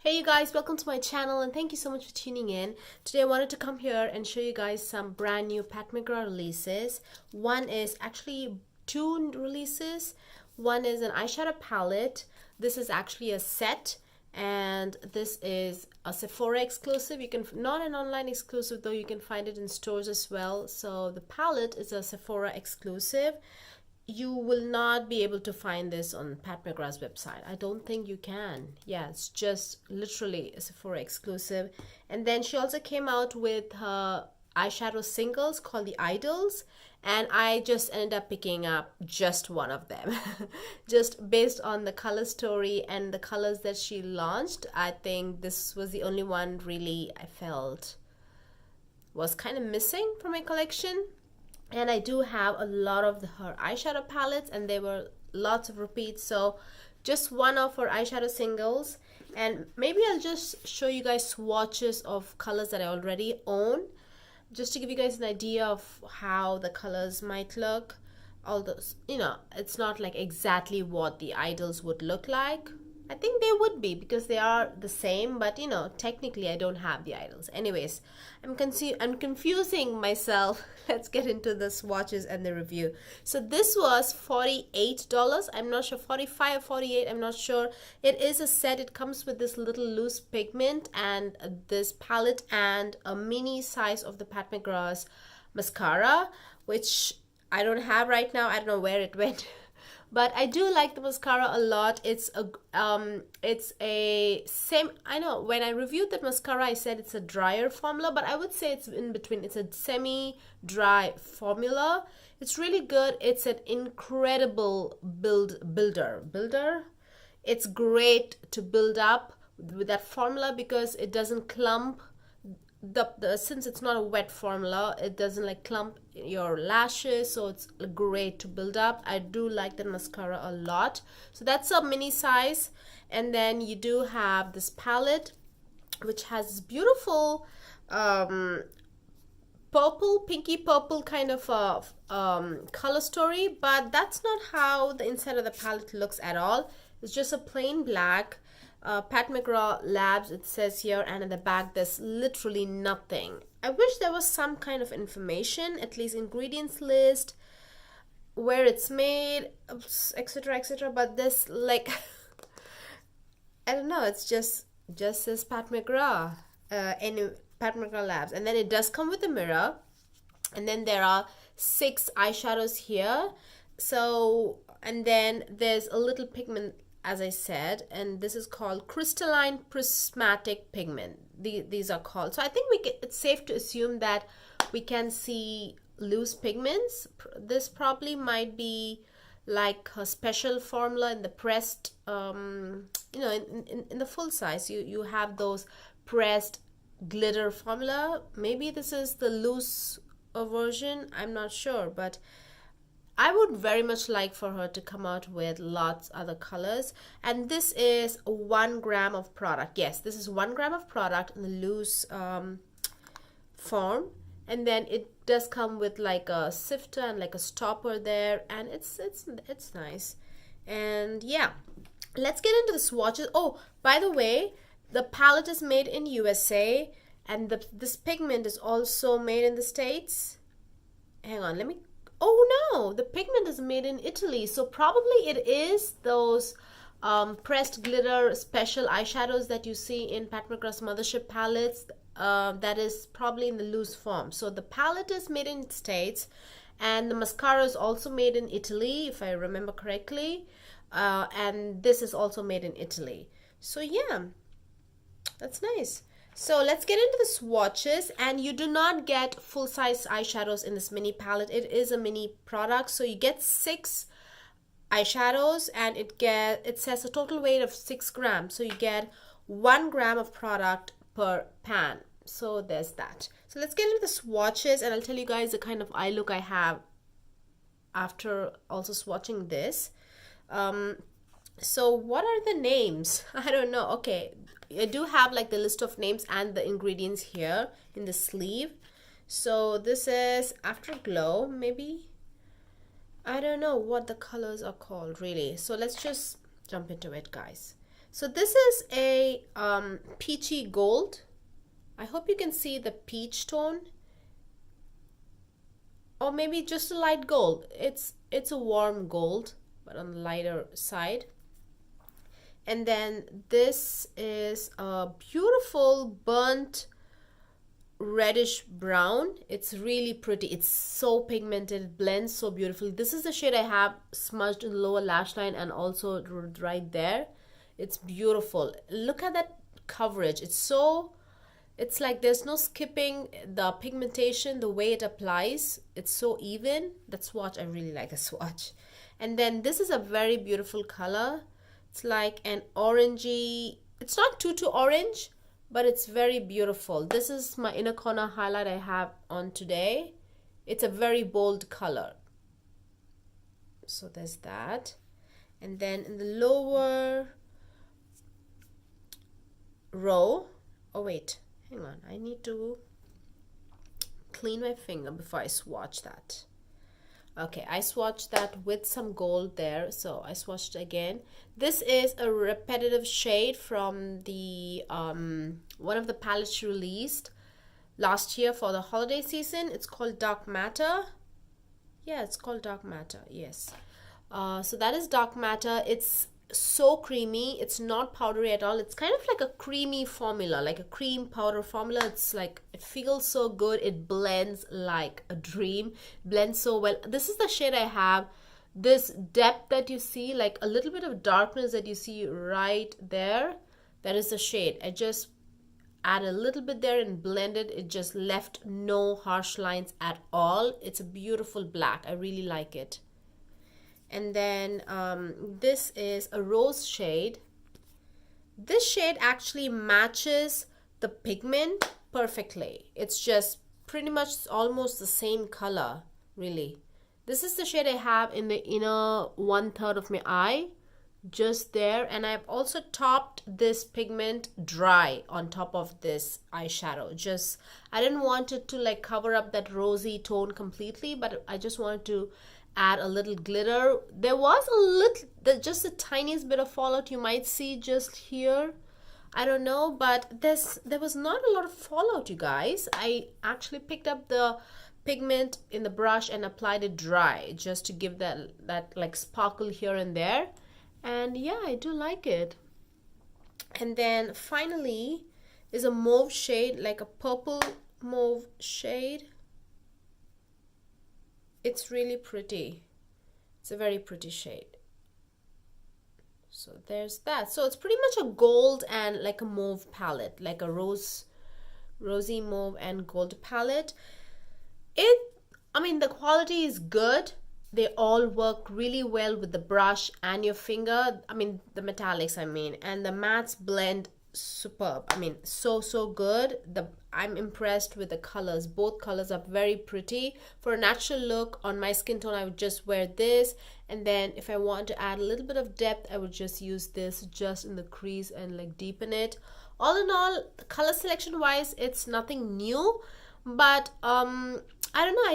Hey you guys, welcome to my channel and thank you so much for tuning in. Today I wanted to come here and show you guys some brand new Pat McGrath releases. One is actually two releases. One is an eyeshadow palette. This is actually a set and this is a Sephora exclusive. You can, not an online exclusive though, you can find it in stores as well. So the palette is a Sephora exclusive. You will not be able to find this on Pat McGrath's website. I don't think you can. Yeah, it's just literally a Sephora exclusive. And then she also came out with her eyeshadow singles called the EYEdols, and I just ended up picking up just one of them. Just based on the color story and the colors that she launched, I think this was the only one really I felt was kind of missing from my collection. And I do have a lot of her eyeshadow palettes and there were lots of repeats, so just one of her eyeshadow singles. And maybe I'll just show you guys swatches of colors that I already own, just to give you guys an idea of how the colors might look. Although, you know, it's not like exactly what the EYEdols would look like. I think they would be because they are the same, but you know, technically I don't have the EYEdols. Anyways, I'm confusing myself. Let's get into the swatches and the review. So this was $48. I'm not sure, 45 or 48, I'm not sure. It is a set. It comes with this little loose pigment and this palette and a mini size of the Pat McGrath's mascara, which I don't have right now. I don't know where it went. But I do like the mascara a lot. It's a same. I know when I reviewed that mascara, I said it's a drier formula, but I would say it's in between. It's a semi-dry formula. It's really good. It's an incredible builder. It's great to build up with that formula because it doesn't clump. Since it's not a wet formula, it doesn't like clump your lashes, so it's great to build up. I do like the mascara a lot. So that's a mini size. And then you do have this palette which has this beautiful purple, pinky purple kind of color story, but that's not how the inside of the palette looks at all. It's just a plain black. Pat McGrath Labs, it says here, and in the back there's literally nothing. I wish there was some kind of information, at least ingredients list, where it's made, etc, etc, but this, like, I don't know, it's just says Pat McGrath, Pat McGrath Labs. And then it does come with a mirror, and then there are 6 eyeshadows here. So, and then there's a little pigment, as I said, and this is called crystalline prismatic pigment. These are called. So I think it's safe to assume that we can see loose pigments. This probably might be like a special formula in the pressed, you know, in the full size. You have those pressed glitter formula. Maybe this is the loose version. I'm not sure, but I would very much like for her to come out with lots other colors. And this is 1 gram of product. Yes, this is 1 gram of product in the loose form. And then it does come with like a sifter and like a stopper there, and it's nice. And yeah, let's get into the swatches. Oh, by the way, the palette is made in USA, and this pigment is also made in the States. Hang on, let me. Oh no, the pigment is made in Italy, so probably it is those pressed glitter special eyeshadows that you see in Pat McGrath's Mothership palettes. That is probably in the loose form. So the palette is made in the States, and the mascara is also made in Italy, if I remember correctly. And this is also made in Italy. So yeah, that's nice. So let's get into the swatches, and you do not get full-size eyeshadows in this mini palette. It is a mini product, so you get 6 eyeshadows, and it says a total weight of 6 grams. So you get 1 gram of product per pan. So there's that. So let's get into the swatches, and I'll tell you guys the kind of eye look I have after also swatching this. So what are the names? I don't know. Okay, I do have like the list of names and the ingredients here in the sleeve. So this is Afterglow, maybe. I don't know what the colors are called really. So let's just jump into it, guys. So this is a peachy gold. I hope you can see the peach tone, or maybe just a light gold. It's a warm gold, but on the lighter side. And then this is a beautiful burnt reddish brown. It's really pretty. It's so pigmented, it blends so beautifully. This is the shade I have smudged in the lower lash line and also right there. It's beautiful. Look at that coverage. It's like there's no skipping the pigmentation, the way it applies. It's so even. That swatch, I really like the swatch. And then this is a very beautiful color. It's like an orangey, it's not too orange, but it's very beautiful. This is my inner corner highlight I have on today. It's a very bold color. So there's that. And then in the lower row, oh wait, hang on, I need to clean my finger before I swatch that. Okay, I swatched that with some gold there, so I swatched again. This is a repetitive shade from the one of the palettes she released last year for the holiday season. It's called Dark Matter. Yeah, it's called Dark Matter, yes. So that is Dark Matter. It's so creamy. It's not powdery at all. It's kind of like a creamy formula, like a cream powder formula. It's like, it feels so good. It blends like a dream, blends so well. This is the shade I have. This depth that you see, like a little bit of darkness that you see right there, that is the shade. I just add a little bit there and blend it. It just left no harsh lines at all. It's a beautiful black. I really like it. And then this is a rose shade. This shade actually matches the pigment perfectly. It's just pretty much almost the same color, really. This is the shade I have in the inner 1/3 of my eye, just there. And I've also topped this pigment dry on top of this eyeshadow. Just, I didn't want it to like cover up that rosy tone completely, but I just wanted to add a little glitter. There was a little, just the tiniest bit of fallout you might see just here. I don't know, but there was not a lot of fallout, you guys. I actually picked up the pigment in the brush and applied it dry just to give that like sparkle here and there. And yeah, I do like it. And then finally is a mauve shade, like a purple mauve shade. It's really pretty. It's a very pretty shade. So there's that. So it's pretty much a gold and like a mauve palette, like a rosy mauve and gold palette. I mean, the quality is good. They all work really well with the brush and your finger. I mean, the metallics, and the mattes blend superb. I mean, so good. I'm impressed with the colors. Both colors are very pretty. For a natural look on my skin tone, I would just wear this, and then if I want to add a little bit of depth, I would just use this just in the crease and like deepen it. All in all, color selection wise, it's nothing new, but I don't know,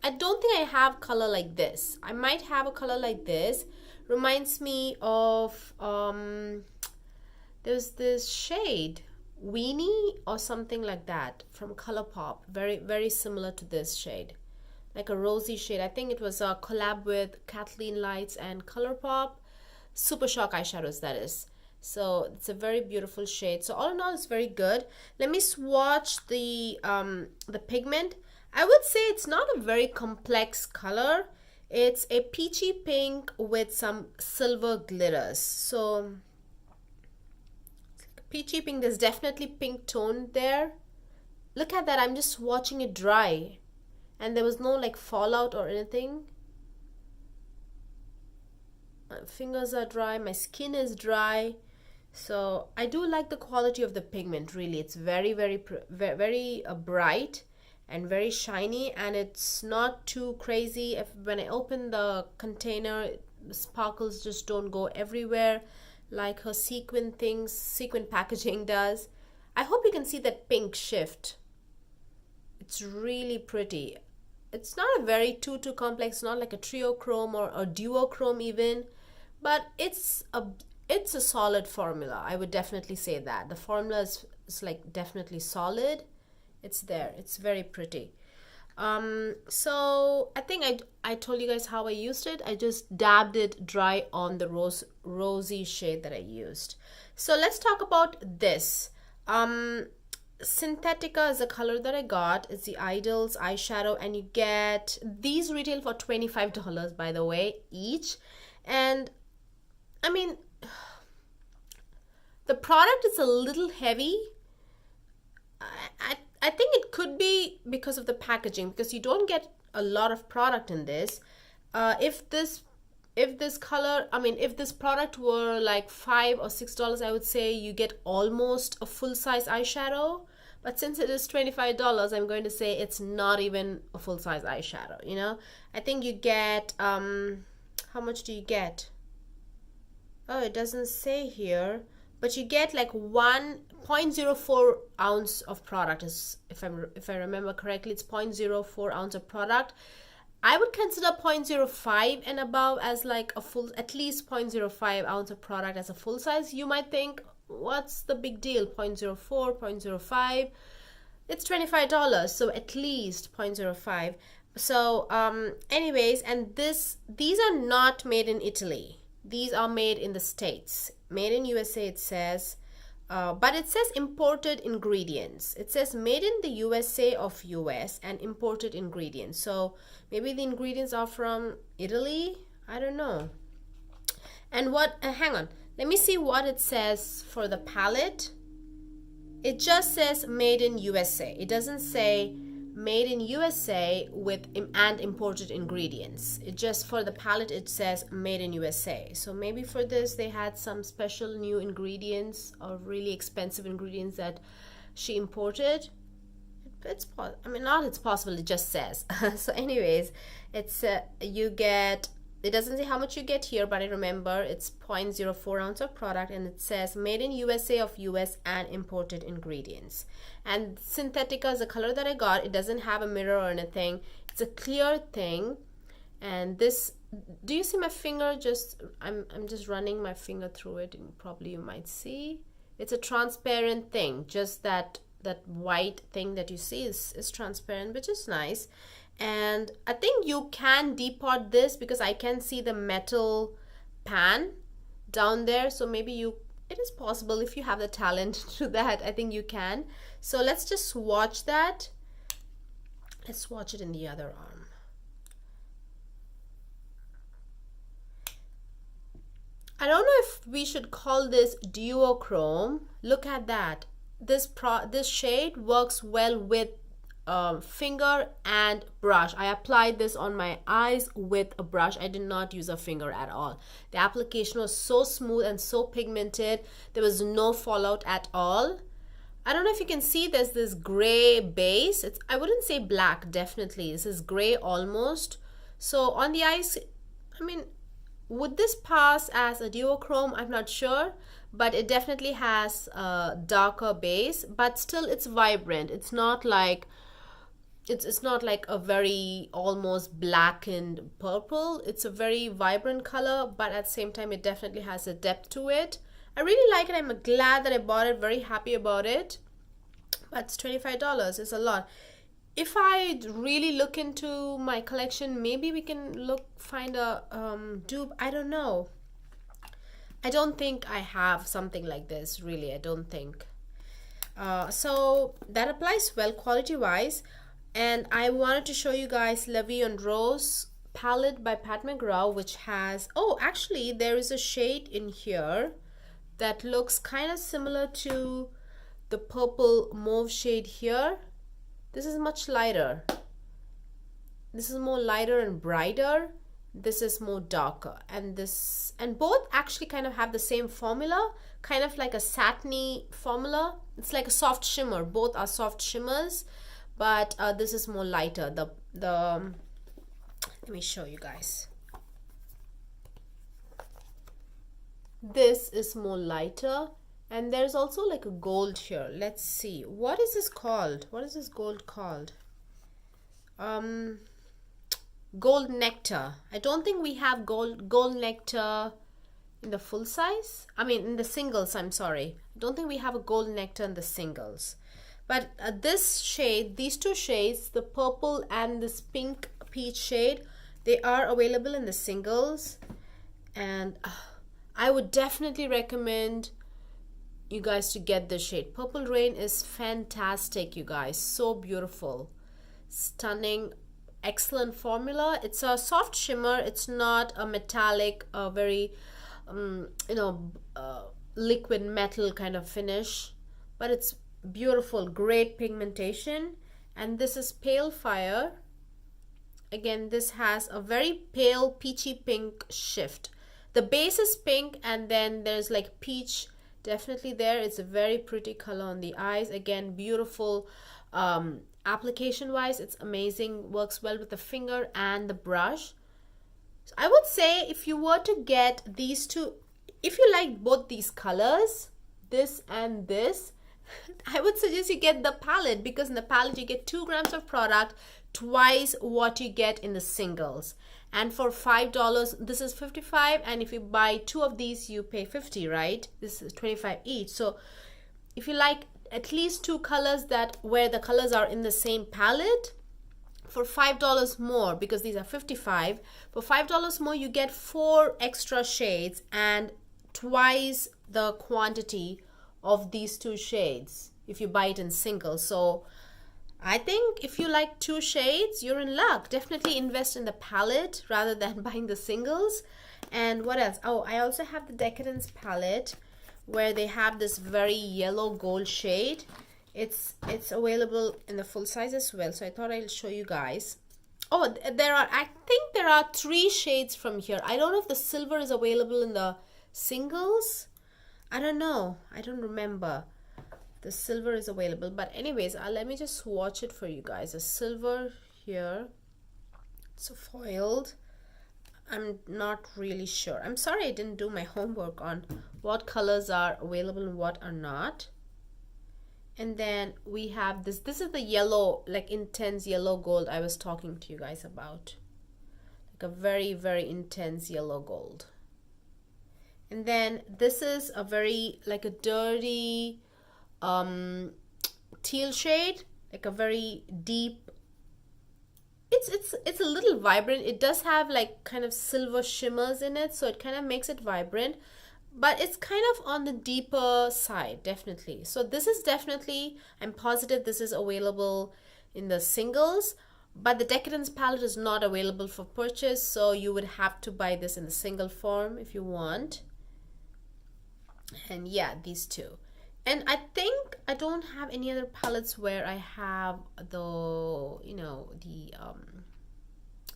I don't think I have color like this. I might have a color like this. Reminds me of there's this shade, Weenie or something like that, from ColourPop. Very similar to this shade, like a rosy shade. I think it was a collab with Kathleen Lights and ColourPop. Super Shock eyeshadows, that is. So it's a very beautiful shade. So all in all, it's very good. Let me swatch the pigment. I would say it's not a very complex color. It's a peachy pink with some silver glitters. So peachy pink, there's definitely pink tone there. Look at that, I'm just watching it dry and there was no like fallout or anything. My fingers are dry, my skin is dry. So I do like the quality of the pigment, really. It's very bright and very shiny, and it's not too crazy. When I open the container, the sparkles just don't go everywhere like her sequin packaging does. I hope you can see that pink shift. It's really pretty. It's not a very too complex, not like a trio chrome or a duochrome even, but it's it's a solid formula. I would definitely say that the formula is like definitely solid. It's there. It's very pretty. So I think I told you guys how I used it. I just dabbed it dry on the rosy shade that I used. So let's talk about this. Synthetica is the color that I got. It's the EYEdols eyeshadow, and you get these retail for $25, by the way, each. And I mean, the product is a little heavy. I think it could be because of the packaging, because you don't get a lot of product in this. If this color, I mean, if this product were like $5 or $6, I would say you get almost a full-size eyeshadow. But since it is $25, I'm going to say it's not even a full-size eyeshadow, you know? I think you get, how much do you get? Oh, it doesn't say here. But you get like 1.04 ounce of product. If I remember correctly, it's 0.04 ounce of product. I would consider 0.05 and above as like a full, at least 0.05 ounce of product as a full size. You might think, what's the big deal? 0.04, 0.05. It's $25, so at least 0.05. So anyways, and these are not made in Italy. These are made in the States. Made in USA, it says, but it says imported ingredients. It says made in the USA of US and imported ingredients. So maybe the ingredients are from Italy. I don't know. And what, hang on. Let me see what it says for the palette. It just says made in USA. It doesn't say made in USA with and imported ingredients. It just, for the palette, it says made in USA. So maybe for this they had some special new ingredients or really expensive ingredients that she imported. It's possible, it just says. So anyways, it's you get, it doesn't say how much you get here, but I remember it's 0.04 ounce of product, and it says made in USA of US and imported ingredients. And Synthetica is the color that I got. It doesn't have a mirror or anything. It's a clear thing. And this, do you see my finger? I'm just running my finger through it, and probably you might see. It's a transparent thing. Just that white thing that you see is transparent, which is nice. And I think you can depot this because I can see the metal pan down there. So maybe it is possible if you have the talent to that. I think you can. So let's just swatch that. Let's swatch it in the other arm. I don't know if we should call this duochrome. Look at that. This shade works well with finger and brush. I applied this on my eyes with a brush. I did not use a finger at all. The application was so smooth and so pigmented. There was no fallout at all. I don't know if you can see there's this gray base. I wouldn't say black, definitely. This is gray almost. So on the eyes, I mean, would this pass as a duochrome? I'm not sure, but it definitely has a darker base, but still it's vibrant. It's not like a very almost blackened purple. It's a very vibrant color, but at the same time it definitely has a depth to it. I really like it. I'm glad that I bought it, very happy about it. But it's $25. It's a lot. If I really look into my collection, maybe we can find a dupe. I don't know. I don't think I have something like this, really. I don't think. So that applies well quality wise. And I wanted to show you guys La Vie en Rose palette by Pat McGrath, which has, oh, actually there is a shade in here that looks kind of similar to the purple mauve shade here. This is much lighter. This is more lighter and brighter. This is more darker, and both actually kind of have the same formula, kind of like a satiny formula. It's like a soft shimmer. Both are soft shimmers, but this is more lighter. Let me show you guys. This is more lighter, and there's also like a gold here. Let's see, what is this called? What is this gold called? Gold nectar. I don't think we have gold nectar in the full size. I mean in the singles, I'm sorry. I don't think we have a gold nectar in the singles. But this shade, these two shades, the purple and this pink peach shade, they are available in the singles. And I would definitely recommend you guys to get this shade. Purple Rain is fantastic, you guys. So beautiful. Stunning. Excellent formula. It's a soft shimmer. It's not a metallic, very, liquid metal kind of finish. But it's beautiful. Great pigmentation. And this is Pale Fire. Again, this has a very pale peachy pink shift. The base is pink and then there's like peach definitely there. It's a very pretty color on the eyes. Again, beautiful application wise. It's amazing. Works well with the finger and the brush. So I would say if you were to get these two, if you like both these colors, this and this, I would suggest you get the palette, because in the palette you get 2 grams of product, twice what you get in the singles. And for $5, this is $55, and if you buy 2 of these you pay $50, right? This is $25 each. So if you like at least 2 colors that where the colors are in the same palette, for $5 more, because these are $55, for $5 more you get 4 extra shades and twice the quantity of these 2 shades if you buy it in singles. So I think if you like 2 shades, you're in luck. Definitely invest in the palette rather than buying the singles. And what else? Oh, I also have the Decadence palette where they have this very yellow gold shade. It's available in the full size as well. So I thought I'll show you guys. Oh, I think there are 3 shades from here. I don't know if the silver is available in the singles. I don't know. I don't remember. The silver is available, but anyways, let me just swatch it for you guys. A silver here, it's foiled. I'm not really sure. I'm sorry I didn't do my homework on what colors are available and what are not. And then we have this. This is the yellow, like intense yellow gold I was talking to you guys about. Like a very, very intense yellow gold. And then this is a very, like a dirty teal shade, like a very deep, it's a little vibrant. It does have like kind of silver shimmers in it, so it kind of makes it vibrant, but it's kind of on the deeper side, definitely. So this is definitely, I'm positive this is available in the singles, but the Decadence palette is not available for purchase, so you would have to buy this in the single form if you want. And yeah, these 2. And I think I don't have any other palettes where I have the,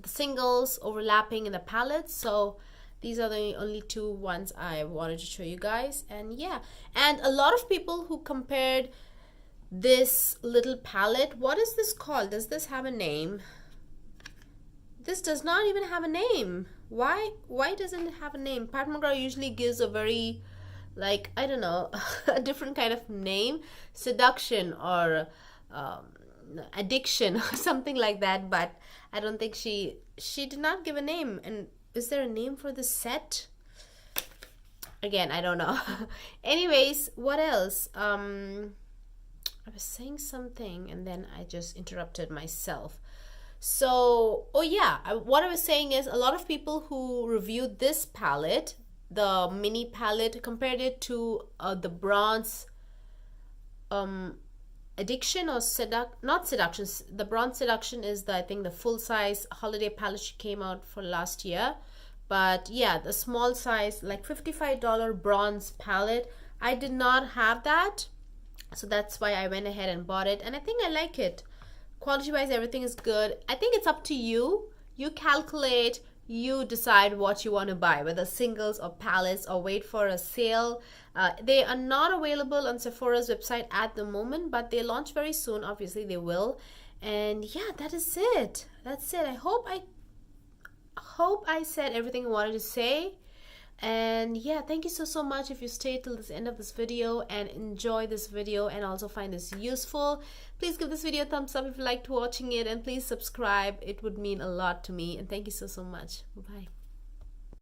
the singles overlapping in the palettes. So these are the only 2 ones I wanted to show you guys. And yeah, and a lot of people who compared this little palette, what is this called? Does this have a name? This does not even have a name. Why doesn't it have a name? Pat McGrath usually gives a very, like, I don't know, a different kind of name, seduction or addiction or something like that, but I don't think she did not give a name. And is there a name for the set? Again, I don't know. Anyways, what else? I was saying something and then I just interrupted myself. So, oh yeah, what I was saying is a lot of people who reviewed this palette, the mini palette, compared it to the bronze addiction or not seduction. The bronze seduction is I think the full size holiday palette she came out for last year. But yeah, the small size, like $55 bronze palette, I did not have that, so that's why I went ahead and bought it, and I think I like it. Quality wise, everything is good. I think it's up to you. You calculate, you decide what you want to buy, whether singles or palettes, or wait for a sale. They are not available on Sephora's website at the moment, but they launch very soon. Obviously they will. And yeah, that is it. That's it. I hope I said everything I wanted to say. And yeah, thank you so much if you stayed till the end of this video and enjoy this video and also find this useful. Please give this video a thumbs up if you liked watching it, and please subscribe. It would mean a lot to me, and thank you so much. Bye.